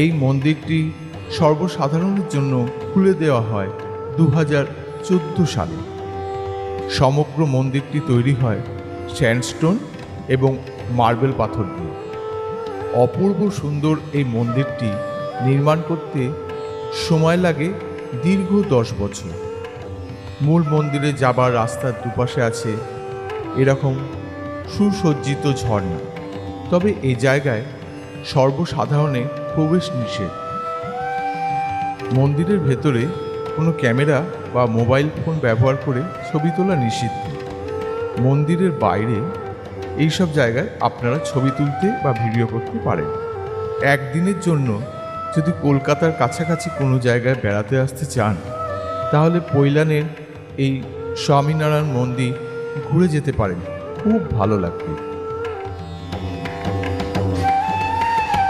এই মন্দিরটি সর্বসাধারণের জন্য খুলে দেওয়া হয় 2014 সালে। সমগ্র মন্দিরটি তৈরি হয় স্যান্ডস্টোন এবং মার্বেল পাথর দিয়ে। অপূর্ব সুন্দর এই মন্দিরটি নির্মাণ করতে সময় লাগে দীর্ঘ 10 বছর। মূল মন্দিরে যাবার রাস্তার দুপাশে আছে এরকম সুসজ্জিত ঝর্ণা, তবে এই জায়গায় সর্বসাধারণে প্রবেশ নিষেধ। মন্দিরের ভেতরে কোনো ক্যামেরা বা মোবাইল ফোন ব্যবহার করে ছবি তোলা নিষিদ্ধ। মন্দিরের বাইরে এইসব জায়গায় আপনারা ছবি তুলতে বা ভিডিও করতে পারেন। একদিনের জন্য যদি কলকাতার কাছাকাছি কোনো জায়গায় বেড়াতে আসতে চান, তাহলে পৈলানের এই স্বামীনারায়ণ মন্দির ঘুরে যেতে পারেন, খুব ভালো লাগবে।